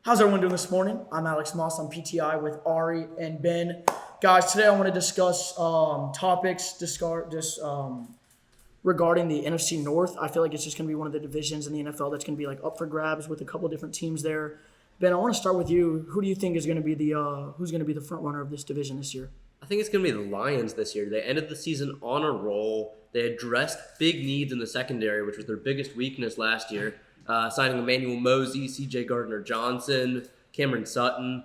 How's everyone doing this morning? I'm Alex Moss. I'm PTI with Ari and Ben. Guys, today I want to discuss topics regarding the NFC North. I feel like it's just going to be one of the divisions in the NFL that's going to be like up for grabs with a couple different teams there. Ben, I want to start with you. Who do you think is going to be the front runner of this division this year? I think it's going to be the Lions this year. They ended the season on a roll. They addressed big needs in the secondary, which was their biggest weakness last year, signing Emmanuel Mosey, C.J. Gardner-Johnson, Cameron Sutton.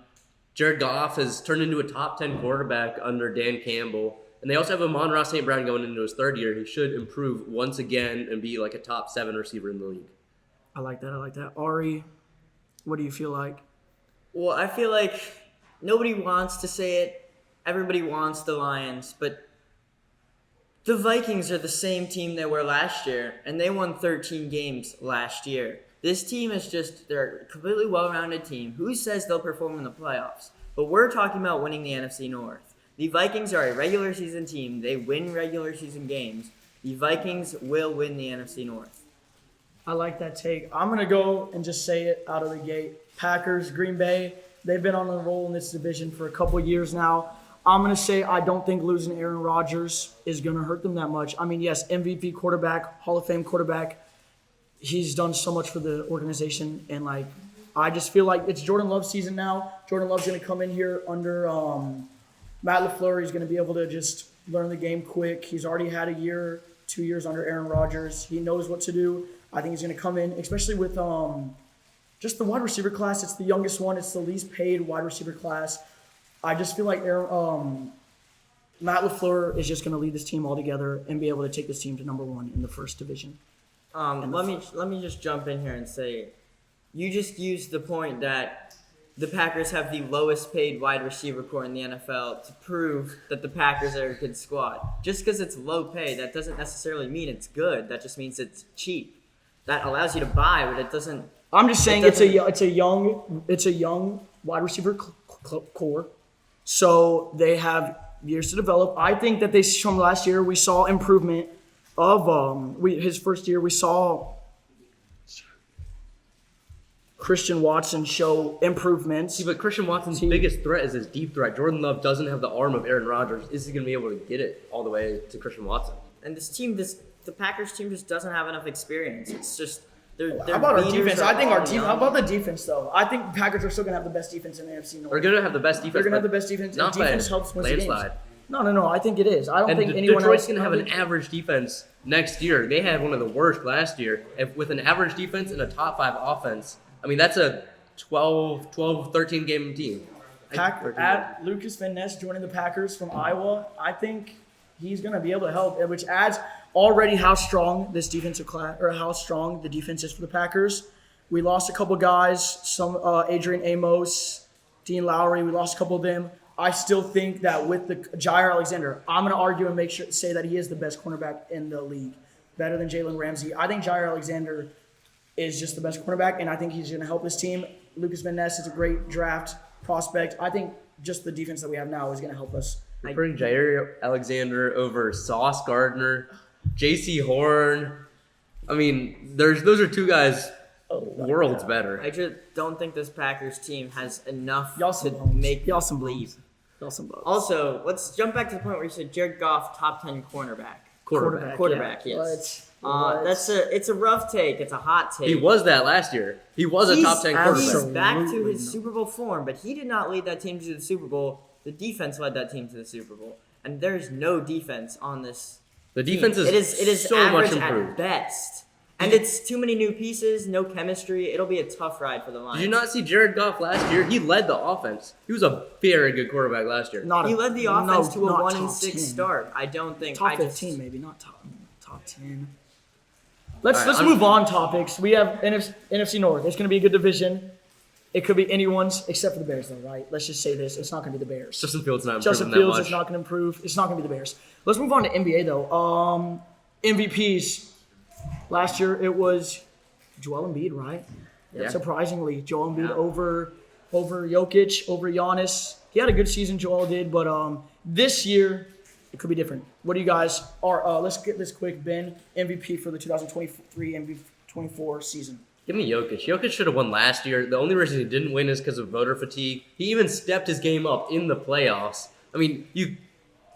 Jared Goff has turned into a top 10 quarterback under Dan Campbell. And they also have Amon-Ra St. Brown going into his third year. He should improve once again and be like a top 7 receiver in the league. I like that. Ari, what do you feel like? Well, I feel like nobody wants to say it. Everybody wants the Lions, but the Vikings are the same team they were last year, and they won 13 games last year. This team is they're a completely well-rounded team. Who says they'll perform in the playoffs? But we're talking about winning the NFC North. The Vikings are a regular season team. They win regular season games. The Vikings will win the NFC North. I like that take. I'm going to go and just say it out of the gate. Packers, Green Bay, they've been on a roll in this division for a couple years now. I'm going to say I don't think losing Aaron Rodgers is going to hurt them that much. I mean, yes, MVP quarterback, Hall of Fame quarterback. He's done so much for the organization. And, I just feel like it's Jordan Love's season now. Jordan Love's going to come in here under Matt LaFleur. He's going to be able to just learn the game quick. He's already had 2 years under Aaron Rodgers. He knows what to do. I think he's going to come in, especially with just the wide receiver class. It's the youngest one. It's the least paid wide receiver class. I just feel like Matt LaFleur is just going to lead this team all together and be able to take this team to number 1 in the first division. Let me just jump in here and say, you just used the point that the Packers have the lowest paid wide receiver core in the NFL to prove that the Packers are a good squad. Just because it's low pay, that doesn't necessarily mean it's good. That just means it's cheap. That allows you to buy, but it doesn't. I'm just saying it's a young wide receiver core. So they have years to develop. I think that from last year we saw improvement of his first year. We saw Christian Watson show improvements. See, but Christian Watson's biggest threat is his deep threat. Jordan Love doesn't have the arm of Aaron Rodgers. Is he going to be able to get it all the way to Christian Watson? And the Packers team just doesn't have enough experience. It's just how about our defense? I think our defense. How about the defense, though? I think the Packers are still going to have the best defense in the NFC North. They're going to have the best defense. They're going to have the best defense. Not defense helps win the games. Landslide. No. I think it is. I don't think anyone Detroit's else. going to have an average defense next year. They had one of the worst last year. With an average defense and a top 5 offense, I mean, that's a 13 game team. Lucas Van Ness joining the Packers from Iowa. I think he's going to be able to help, which adds already how strong this defensive class, or how strong the defense is for the Packers. We lost a couple guys, some Adrian Amos, Dean Lowry. We lost a couple of them. I still think that with the Jair Alexander, I'm going to argue and say that he is the best cornerback in the league, better than Jalen Ramsey. I think Jair Alexander is just the best cornerback, and I think he's going to help this team. Lucas Van Ness is a great draft prospect. I think just the defense that we have now is going to help us. You're putting Jair Alexander over Sauce Gardner, J.C. Horn. I mean, those are two guys worlds better. I just don't think this Packers team has enough to make y'all some believe. Also, let's jump back to the point where you said Jared Goff, top 10 cornerback. Quarterback, yes. It's a rough take. It's a hot take. He was that last year. He was a top 10 quarterback. He's back to his Super Bowl form, but he did not lead that team to the Super Bowl. The defense led that team to the Super Bowl, and there's no defense on this. The defense team. is so much improved at best, and it's too many new pieces, no chemistry. It'll be a tough ride for the Lions. Did you not see Jared Goff last year? He led the offense. He was a very good quarterback last year. He led the offense to a 1-6 start. I don't think top 15, maybe not top 10. Let's move on topics. We have NFC North. It's going to be a good division. It could be anyone's except for the Bears, though, right? Let's just say this. It's not going to be the Bears. Justin Fields not Justin Fields is not going to improve. It's not going to be the Bears. Let's move on to NBA, though. MVPs. Last year, it was Joel Embiid, right? Yeah. Surprisingly, Joel Embiid over Jokic, over Giannis. He had a good season, Joel did, but this year, it could be different. What do you guys are? Let's get this quick. Ben, MVP for the 2023 MVP 24 season. Give me Jokic. Jokic should have won last year. The only reason he didn't win is because of voter fatigue. He even stepped his game up in the playoffs. I mean,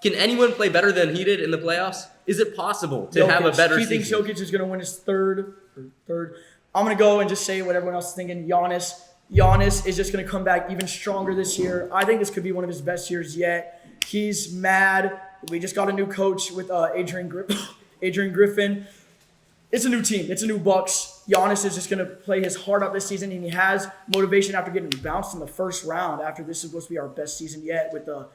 can anyone play better than he did in the playoffs? Is it possible to have a better He season? thinks Jokic is going to win his third. I'm going to go and just say what everyone else is thinking. Giannis is just going to come back even stronger this year. I think this could be one of his best years yet. He's mad. We just got a new coach with Adrian Griffin. It's a new team. It's a new Bucks. Giannis is just going to play his heart out this season, and he has motivation after getting bounced in the first round after this is supposed to be our best season yet with the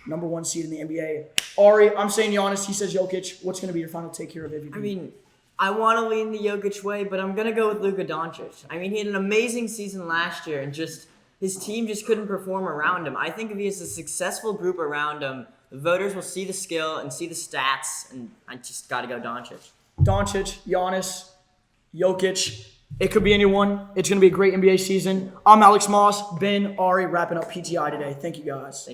number 1 seed in the NBA. Ari, I'm saying Giannis. He says Jokic. What's going to be your final take here of MVP? I mean, I want to lean the Jokic way, but I'm going to go with Luka Doncic. I mean, he had an amazing season last year, and just his team just couldn't perform around him. I think if he has a successful group around him, the voters will see the skill and see the stats, and I just got to go Doncic. Doncic, Giannis, Jokic. It could be anyone. It's going to be a great NBA season. I'm Alex Moss, Ben, Ari, wrapping up PTI today. Thank you, guys.